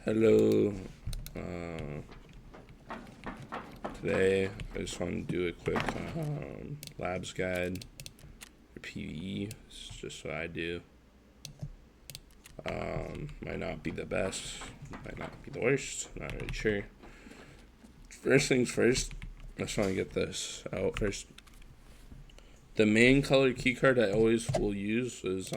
Hello. Today I just want to do a quick labs guide for PvE. It's just what I do. Might not be the best, might not be the worst, not really sure. First things first, I just want to get this out first. The main color keycard I always will use is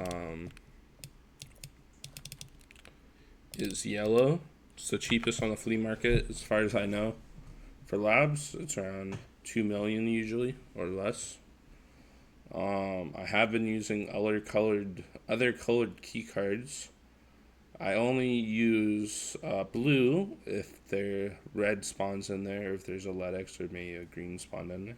yellow. It's the cheapest on the flea market as far as I know. For labs, it's around 2 million usually or less. I have been using other colored key cards. I only use blue if there red spawns in there, or if there's a LEDX or maybe a green spawn in there.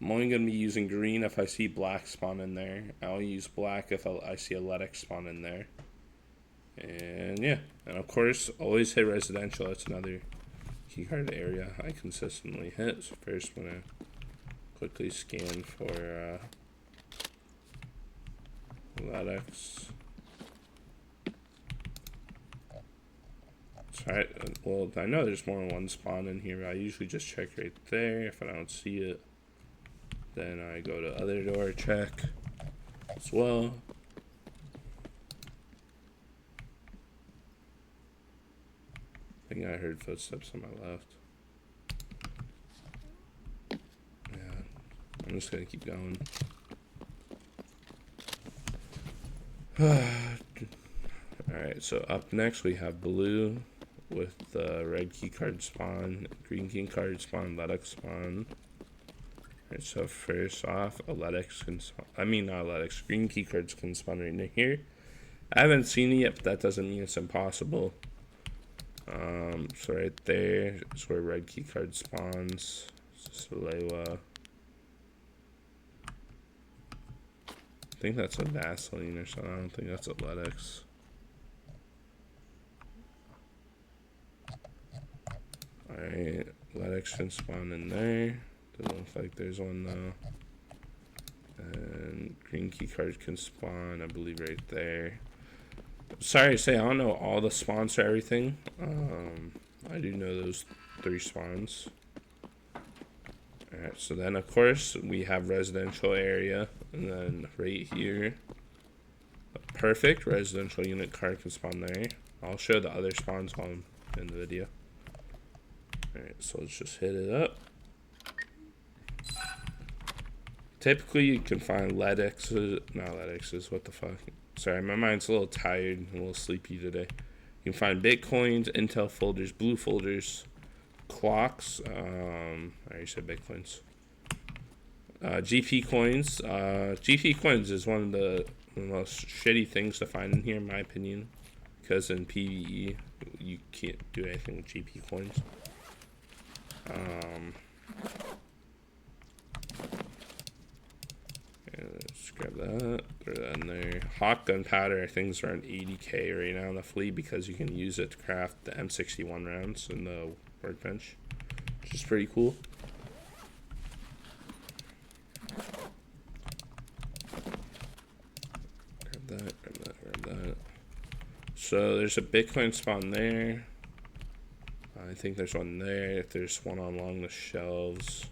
I'm only going to be using green if I see black spawn in there. I'll use black if I see a LEDX spawn in there. And yeah, and of course, always hit residential. That's another keycard area I consistently hit. So first I'm going to quickly scan for LEDX. Sorry, well, I know there's more than one spawn in here, but I usually just check right there. If I don't see it, then I go to other door, check as well. I think I heard footsteps on my left. Yeah, I'm just gonna keep going. Alright, so up next we have blue with the red keycard spawn, green keycard spawn, LEDX spawn. Alright, so first off, a LEDX can spawn, not LEDX, green keycards can spawn right in here. I haven't seen it yet, but that doesn't mean it's impossible. So right there is where red keycard spawns. Salewa. I think that's a Vaseline or something. I don't think that's a LEDX. Alright, LEDX can spawn in there. Doesn't look like there's one though. And green keycard can spawn, I believe, right there. Sorry to say, I don't know all the spawns for everything. I do know those 3 spawns. Alright, so then of course we have residential area, and then right here, a perfect residential unit card can spawn there. I'll show the other spawns while I'm in the video. Alright, so let's just hit it up. Typically you can find LEDXs, not LEDXs, what the fuck. Sorry, my mind's a little tired, a little sleepy today. You can find Bitcoins, Intel folders, blue folders, clocks, I already said Bitcoins. GP coins. GP coins is one of the most shitty things to find in here, in my opinion. Because in PvE, you can't do anything with GP coins. Let's grab that, throw that in there. Hot gunpowder, I think is around 80k right now on the fleet because you can use it to craft the M61 rounds in the workbench, which is pretty cool. Grab that, grab that, grab that. So there's a Bitcoin spawn there. I think there's one there. There's one along the shelves.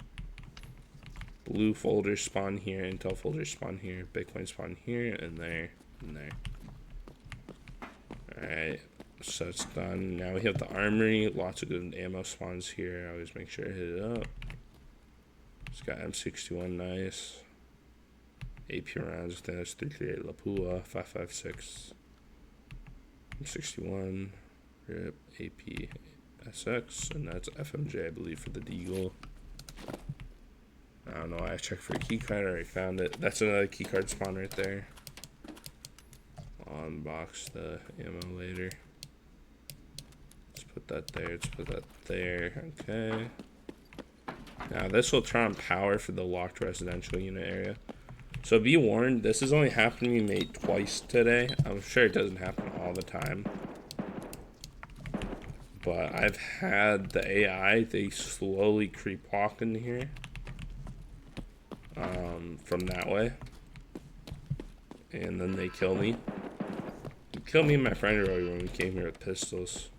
Blue folders spawn here, Intel folders spawn here, Bitcoin spawn here, and there, and there. Alright, so it's done. Now we have the armory. Lots of good ammo spawns here. I always make sure I hit it up. It's got M61, nice. AP rounds, I think that's 338 Lapua, 556. M61, RIP, AP, SX, and that's FMJ, I believe, for the Deagle. I don't know, I checked for a keycard, I already found it. That's another keycard spawn right there. I'll unbox the ammo later. Let's put that there, let's put that there, okay. Now this will turn on power for the locked residential unit area. So be warned, this is only happening to me twice today. I'm sure it doesn't happen all the time. But I've had the AI, they slowly creep walk in here. From that way, and then they kill me. They killed me and my friend earlier when we came here with pistols.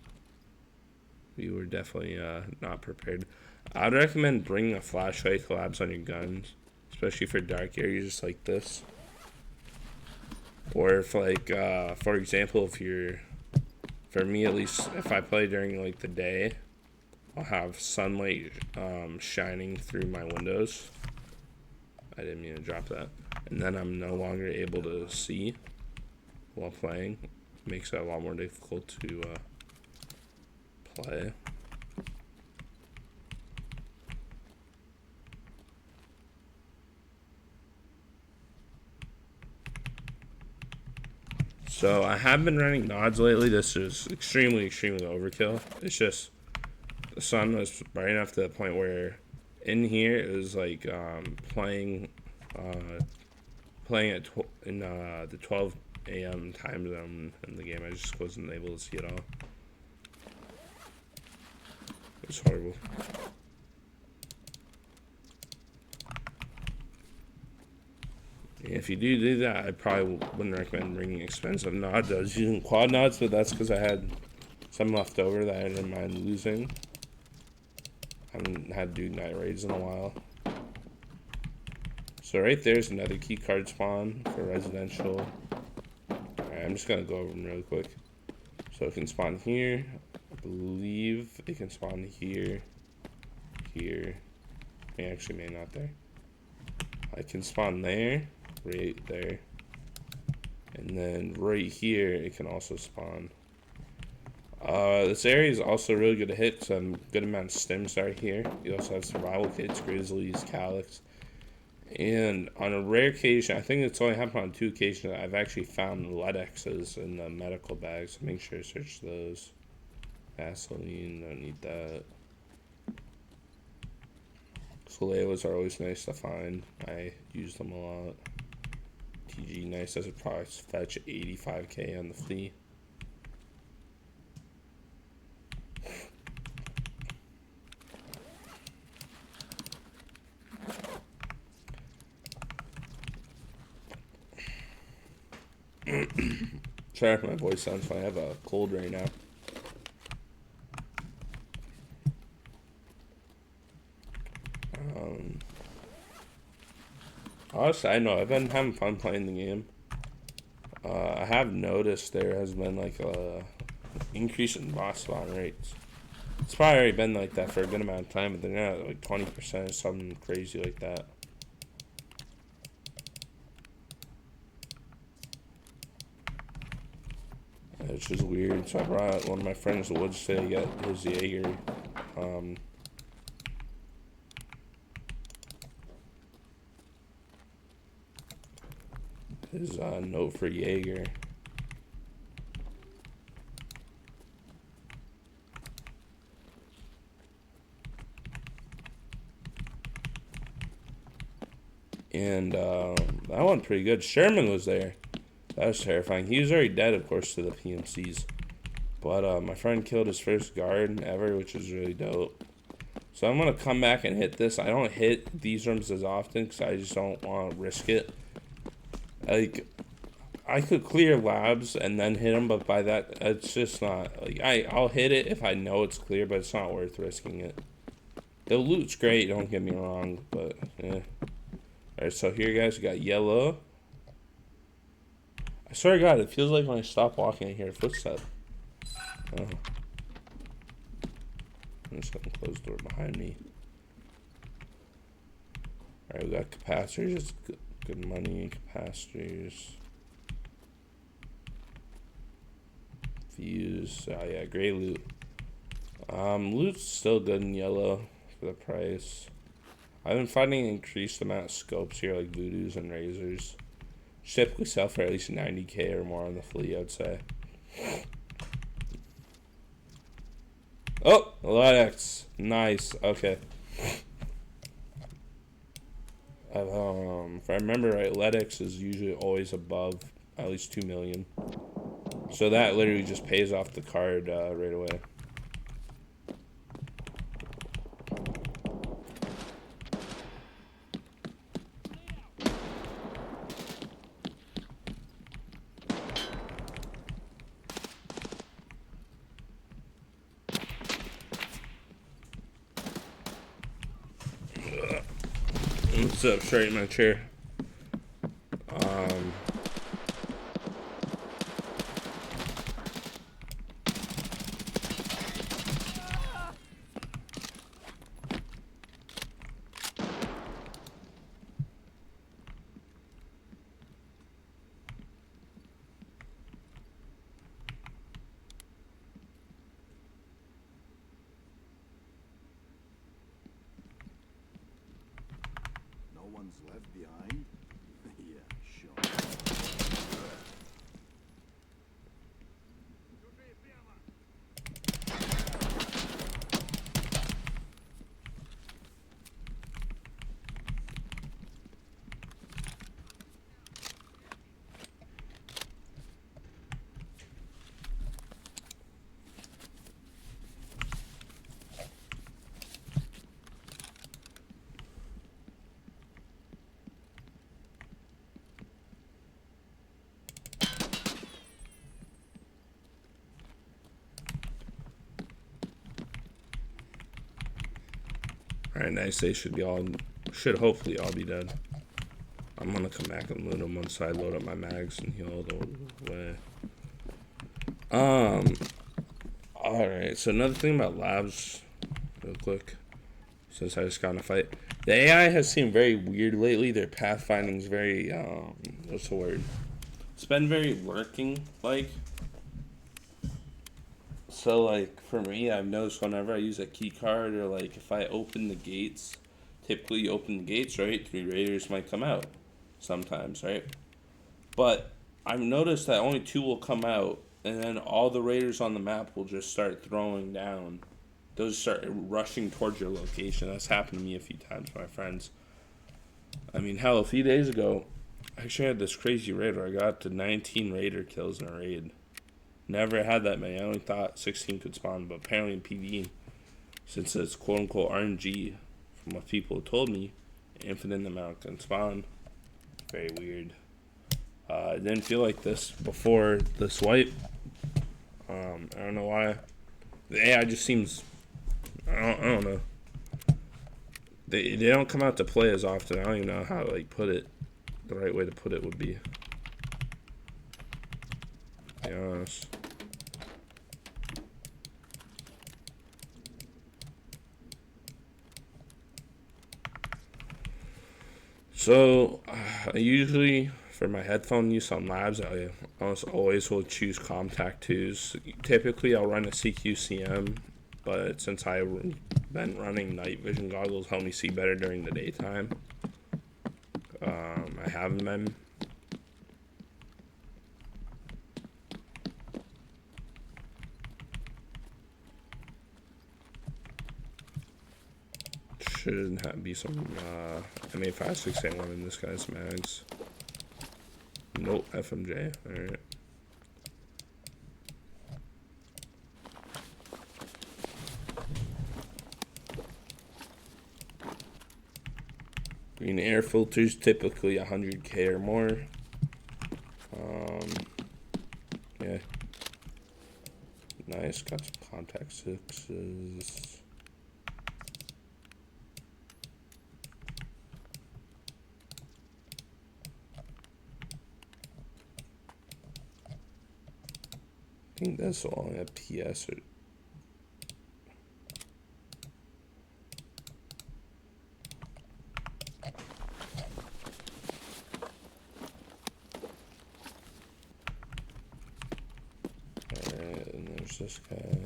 We were definitely not prepared. I'd recommend bringing a flashlight collabs on your guns, especially for dark areas like this. Or if like, for example, if you're, for me at least, if I play during like the day, I'll have sunlight shining through my windows. I didn't mean to drop that. And then I'm no longer able to see while playing. It makes it a lot more difficult to play. So I have been running nods lately. This is extremely overkill. It's just the sun was bright enough to the point where in here it was like playing at the 12 a.m. time zone in the game. I just wasn't able to see it all. It was horrible. If you do that, I probably wouldn't recommend bringing expensive nods. I was using quad nods, but that's because I had some left over that I didn't mind losing. I haven't had to do night raids in a while. So right there's another key card spawn for residential. Alright, I'm just going to go over them really quick. So it can spawn here. I believe it can spawn here. Here. Actually, maybe not there. I can spawn there. Right there, and then right here it can also spawn. This area is also really good to hit because a good amount of stims are here. You also have survival kits, grizzlies, calyx, and on a rare occasion, I think it's only happened on 2 occasions, I've actually found LEDXs in the medical bags. So make sure to search those. Vaseline, don't need that. Soleos are always nice to find. I use them a lot. TG nice as a product, fetch 85k on the flea. Sorry if my voice sounds funny. I have a cold right now. Honestly, I know I've been having fun playing the game. I have noticed there has been like a increase in boss spawn rates. It's probably already been like that for a good amount of time, but they're not at like 20% or something crazy like that. It's just weird. So I brought one of my friends to Woods today to get his Jaeger. His note for Jaeger. And that went pretty good. Sherman was there. That was terrifying. He was already dead, of course, to the PMCs. But my friend killed his first guard ever, which is really dope. So I'm going to come back and hit this. I don't hit these rooms as often because I just don't want to risk it. Like, I could clear labs and then hit them, but by that, it's just not, like, I'll hit it if I know it's clear, but it's not worth risking it. The loot's great, don't get me wrong, but, yeah. Alright, so here, guys, we got yellow. I swear to God, it feels like when I stop walking, I hear a footstep. Oh. I'm just gonna close the door behind me. Alright, we got capacitors, it's good money, capacitors. Fuse, oh yeah, gray loot. Loot's still good in yellow for the price. I've been finding an increased amount of scopes here, like voodoos and razors. Typically sell for at least 90k or more on the flea, I'd say. Oh, LEDX, nice. Okay. If I remember right, LEDX is usually always above at least 2 million. So that literally just pays off the card right away. sit up straight in my chair. No one's left behind? Yeah, sure. Alright, nice. They should hopefully all be dead. I'm gonna come back and loot them once I load up my mags and heal the way. Alright, so another thing about labs, real quick, since I just got in a fight. The AI has seemed very weird lately. Their pathfinding's very, what's the word? It's been very lurking, like. So, like, for me, I've noticed whenever I use a key card or, like, if I open the gates, typically you open the gates, right? 3 raiders might come out sometimes, right? But I've noticed that only 2 will come out, and then all the raiders on the map will just start throwing down. Those start rushing towards your location. That's happened to me a few times, my friends. I mean, hell, a few days ago, I actually had this crazy raid where I got to 19 raider kills in a raid. Never had that many. I only thought 16 could spawn, but apparently in PvE, since it's quote-unquote RNG, from what people told me, infinite amount can spawn. Very weird. I didn't feel like this before this wipe. I don't know why. The AI just seems... I don't know. They don't come out to play as often. I don't even know how to, like, put it. The right way to put it would be. To be honest. So, I usually, for my headphone use on labs, I almost always will choose Comtac 2s. Typically, I'll run a CQCM, but since I've been running night vision goggles, help me see better during the daytime. I haven't been. Should be some MA56A1 in this guy's mags. Nope, FMJ. Alright. Green air filters, typically 100k or more. Yeah. Nice, got some contact 6s. I think that's all at PS or alright, and there's this guy.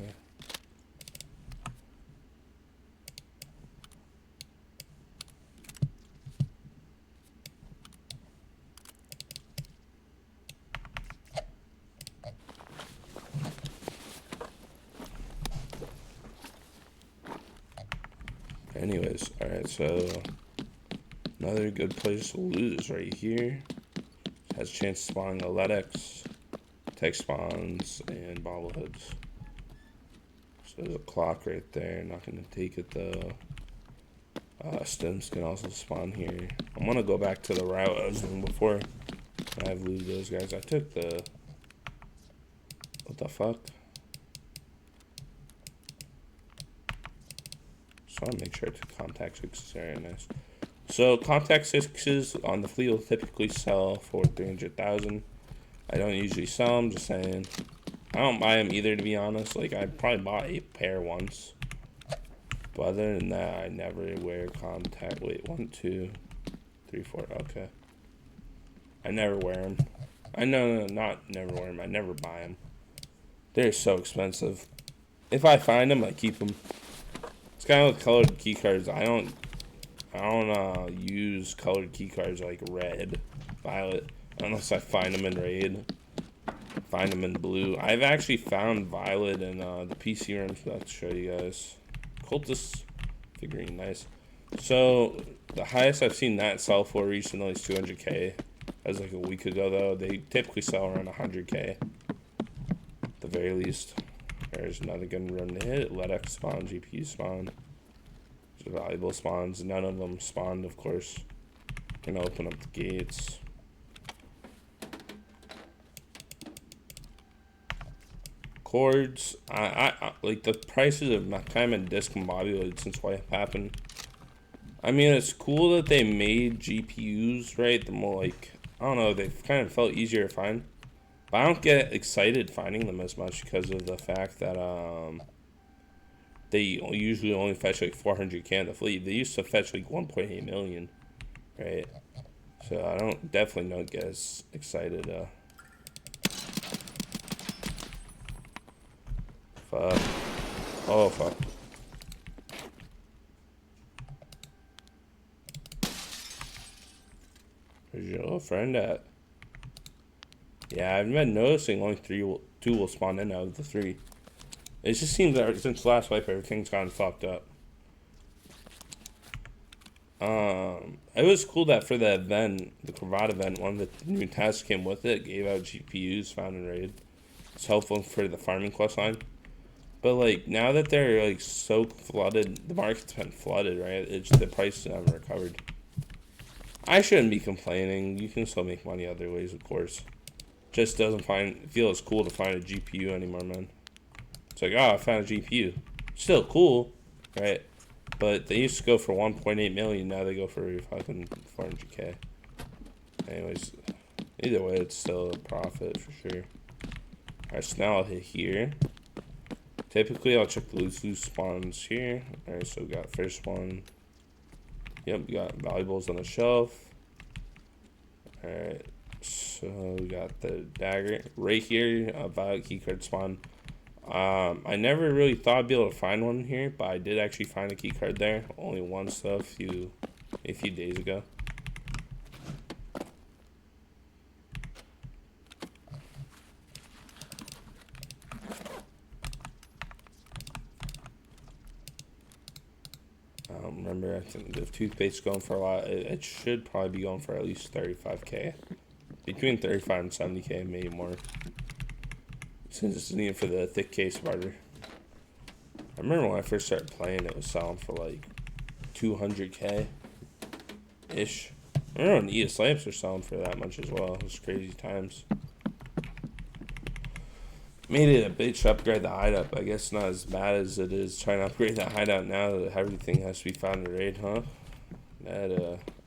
Anyways, alright, so another good place to loot is right here. Has a chance of spawning Aletics, tech spawns, and bobbleheads. So there's a clock right there. Not gonna take it though. Stems can also spawn here. I'm gonna go back to the route I was doing before. I've looted those guys. I took the... What the fuck? Just want to make sure to contact 6 is very nice. So contact sixes on the fleet will typically sell for 300,000. I don't usually sell them, just saying. I don't buy them either, to be honest. Like, I probably bought a pair once. But other than that, I never wear contact. Wait, 1, 2, 3, 4. Okay. I never wear them. I know, not never wear them. I never buy them. They're so expensive. If I find them, I keep them. It's kind of like colored key cards. I don't use colored key cards like red, violet, unless I find them in raid. Find them in blue. I've actually found violet in the PC rooms. I'll show you guys. Cultist figurine, nice. So the highest I've seen that sell for recently is 200k. That was like a week ago though. They typically sell around 100k, at the very least. There's another gun run to hit. LEDX spawn, GPU spawn. There's valuable spawns. None of them spawned, of course. Gonna open up the gates. Cords. I like the prices have kind of been discombobulated since what happened. I mean, it's cool that they made GPUs, right? The more like, I don't know, they've kind of felt easier to find. But I don't get excited finding them as much because of the fact that they usually only fetch like 400k in the fleet. They used to fetch like 1.8 million, right? So I definitely don't get as excited. Fuck. Oh fuck. Where's your little friend at? Yeah, I've been noticing only two will spawn in out of the 3. It just seems that since last wipe, everything's gotten fucked up. It was cool that for the event, the Cravat event, one of the new tasks came with it, gave out GPUs found in raid. It's helpful for the farming quest line. But like now that they're like so flooded, the market's been flooded, right? It's the price haven't recovered. I shouldn't be complaining. You can still make money other ways, of course. Just doesn't feel as cool to find a GPU anymore, man. It's like, oh, I found a GPU. Still cool, right? But they used to go for 1.8 million. Now they go for fucking 400k. Anyways, either way, it's still a profit for sure. Alright, so now I'll hit here. Typically, I'll check the loose spawns here. Alright, so we got first one. Yep, we got valuables on the shelf. Alright, so we got the dagger right here. Violet keycard spawn. I never really thought I'd be able to find one here, but I did actually find a keycard there. Only one stuff a few days ago. I don't remember. I think the toothpaste's going for a lot. It should probably be going for at least 35k. Between 35 and 70k, maybe more. Since it's needed for the thick case barter. I remember when I first started playing, it was selling for like 200k ish. I remember when ES lamps were selling for that much as well. It was crazy times. Made it a bitch to upgrade the hideout. I guess not as bad as it is trying to upgrade the hideout now that everything has to be found in raid, huh?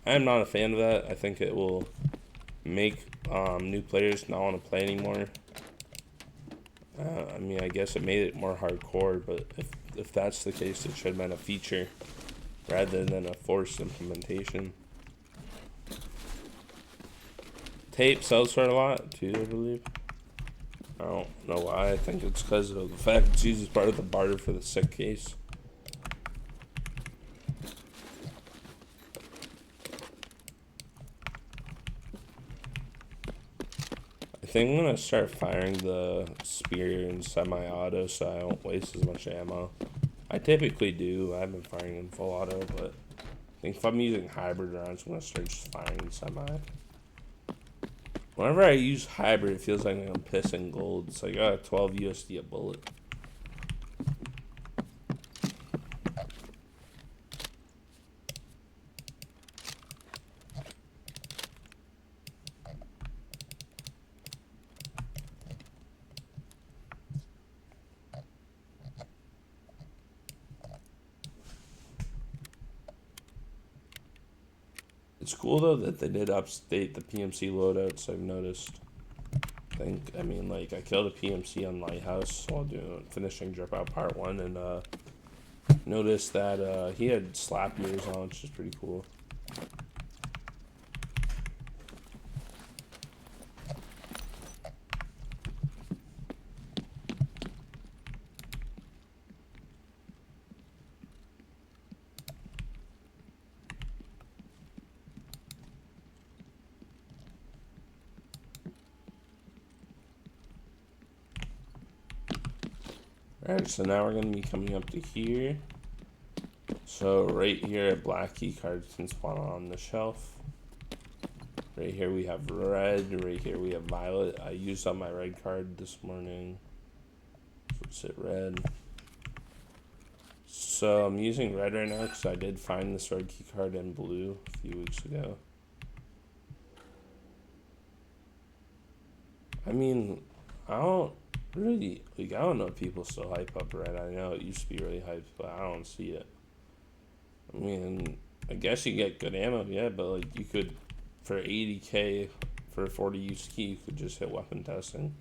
I'm not a fan of that. I think it will make new players not want to play anymore. I mean, I guess it made it more hardcore, but if that's the case, it should have been a feature rather than a forced implementation. Tape sells for a lot too, I believe. I don't know why. I think it's because of the fact it's used as part of the barter for the sick case. I think I'm gonna start firing the spear in semi-auto so I don't waste as much ammo. I typically do. I've been firing in full auto, but I think if I'm using hybrid rounds, I'm gonna start just firing in semi. Whenever I use hybrid, it feels like I'm pissing gold. It's like, 12 USD a bullet. It's cool though that they did update the PMC loadouts. I've noticed. I mean, like I killed a PMC on Lighthouse while finishing Drip Out Part 1, and noticed that he had slap ears on, which is pretty cool. Alright, so now we're going to be coming up to here. So right here, black key cards can spawn on the shelf. Right here we have red, right here we have violet. I used up my red card this morning. So let's hit red. So I'm using red right now because I did find this red key card in blue a few weeks ago. I mean, I don't really, like, I don't know if people still hype up red. I know it used to be really hyped, but I don't see it. I mean, I guess you get good ammo, yeah, but like you could, for 80k for a 40 use key, you could just hit weapon testing.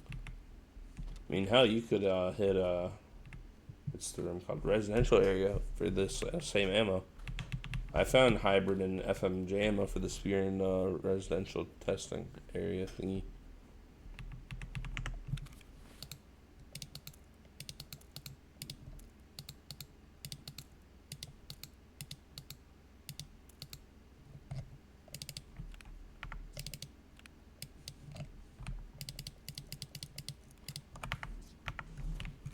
I mean, hell, you could hit what's the room called, residential area for this same ammo. I found hybrid and FMJ ammo for the spear in residential testing area thingy.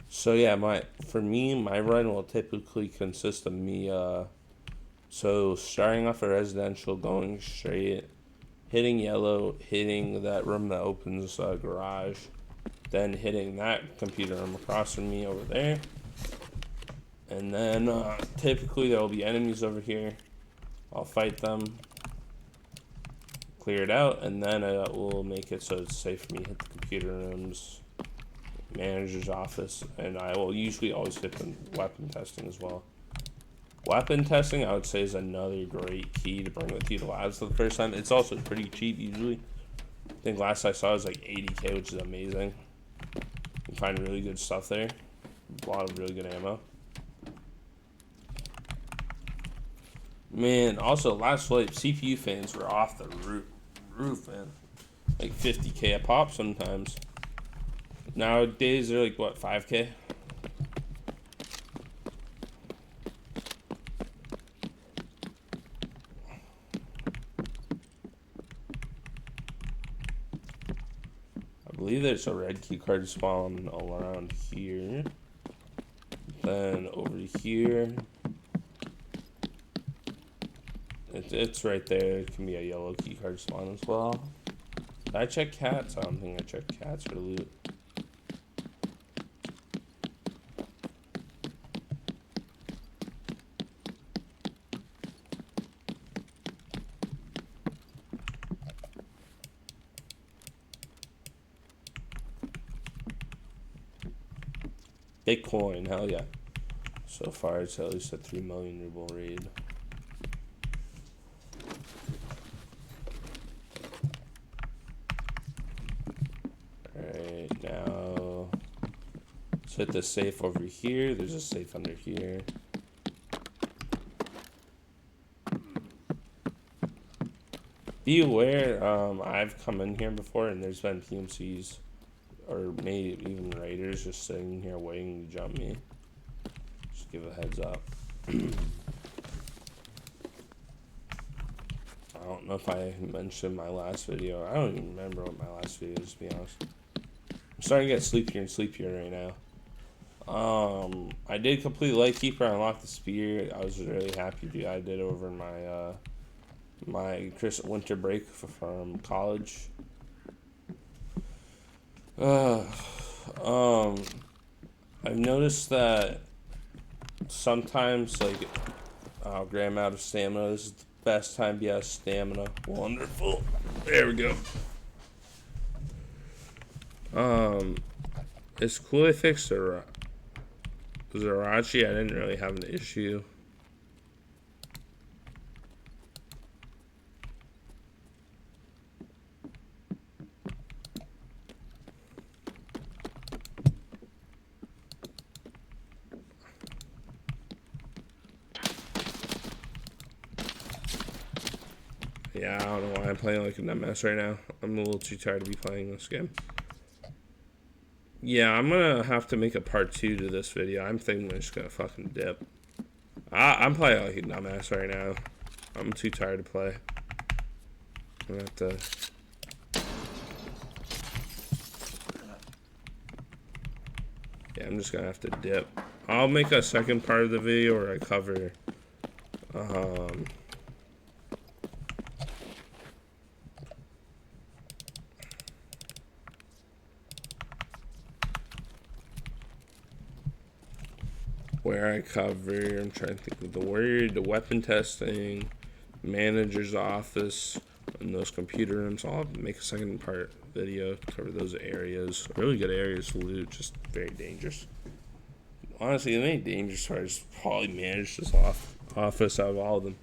So yeah, for me, my run will typically consist of me so starting off a residential, going straight, hitting yellow, hitting that room that opens garage, then hitting that computer room across from me over there, and then typically there will be enemies over here. I'll fight them, clear it out, and then we'll make it so it's safe for me to hit the computer rooms, manager's office, and I will usually always hit the weapon testing as well. Weapon testing, I would say, is another great key to bring with you to labs for the first time. It's also pretty cheap usually. I think last I saw it was like 80k, which is amazing. You can find really good stuff there. A lot of really good ammo. Man, also last flight, CPU fans were off the roof, man. Like 50k a pop sometimes. Nowadays they're like what, 5k? I believe there's a red key card spawn all around here. Then over here, it's right there. It can be a yellow key card spawn as well. Did I check cats? I don't think I checked cats for loot. Bitcoin, hell yeah. So far it's at least a 3 million ruble raid. Alright, now let's hit the safe over here. There's a safe under here. Be aware, I've come in here before and there's been PMCs or maybe even raiders just sitting here waiting to jump me. Just give a heads up. I don't know if I mentioned my last video. I don't even remember what my last video is, to be honest. I'm starting to get sleepier and sleepier right now. I did complete Lightkeeper, unlock the spear. I was really happy I did over my my winter break from college. I've noticed that sometimes, like, Graham out of stamina. This is the best time to be out of stamina. Wonderful. There we go. It's cool they fixed the Zarachi. I didn't really have an issue. Yeah, I don't know why I'm playing like a dumbass right now. I'm a little too tired to be playing this game. Yeah, I'm gonna have to make a part 2 to this video. I'm thinking I'm just gonna fucking dip. I'm playing like a dumbass right now. I'm too tired to play. I'm gonna have to... Yeah, I'm just gonna have to dip. I'll make a second part of the video where I cover I'm trying to think of the word, the weapon testing, manager's office, and those computer rooms. I'll make a second part video to cover those areas. Really good areas to loot, just very dangerous. Honestly, the main dangerous part is probably manager's office out of all of them.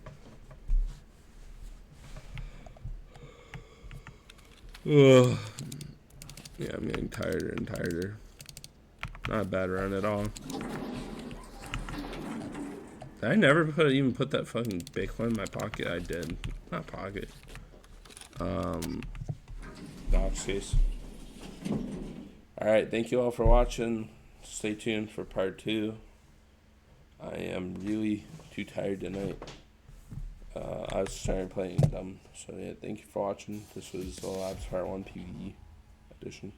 Ugh. Yeah, I'm getting tighter and tighter. Not a bad run at all. Did I never even put that fucking Bitcoin in my pocket? I did. Not pocket. Docs case. Alright, thank you all for watching. Stay tuned for part 2. I am really too tired tonight. I was starting playing dumb. So yeah, thank you for watching. This was the Labs Part 1 PvE edition.